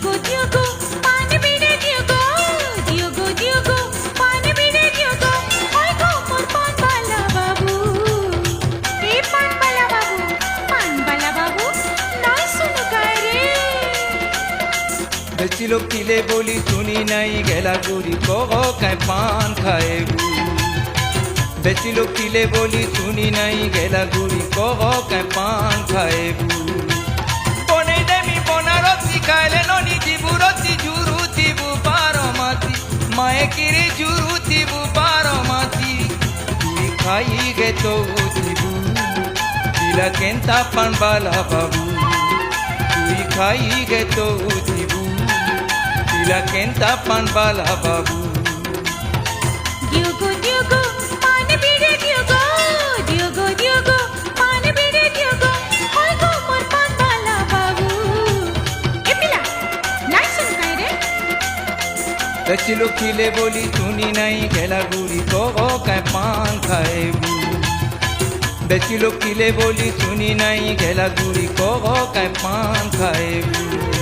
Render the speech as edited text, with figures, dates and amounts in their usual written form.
Diogo, पान बीड़े Diogo, Diogo, पान बीड़े Diogo, ओए गो मोर पान वाला बाबू, ए पान वाला बाबू, नहीं सुनो काय रे? বেশি লোক কিলে বলি শুনি নাই গেলা গুড়ি কহ কায় পান খাইবু বেশি লোক কিলে বলি শুনি নাই গেলা গুড়ি কহ কায় পান খাইবু বনে দেমি বনারসি খাইলে ননি দিবু রসি জুরু দিবু বারমাসি মায়ে কিরি জুরু দিবু বারমাসি তুই খাই গে তো দিবু দিলা কেন্তা পান বালা বাবু তুই খাই গে তো দিবু দিলা কেন্তা পান বালা বাবু Diogo, पान बीड़े Diogo, पान बीड़े Diogo, ओए गो मोर पान वाला बाबू, ए पिला, नहीं सुनो काय रे? বেশি লোক খিলে বলি শুনি নাই গেলা গুড়ি কহ কায় পান খাইবু বেশি লোক খিলে বলি শুনি নাই গেলা গুড়ি কহ কায় পান খাইবু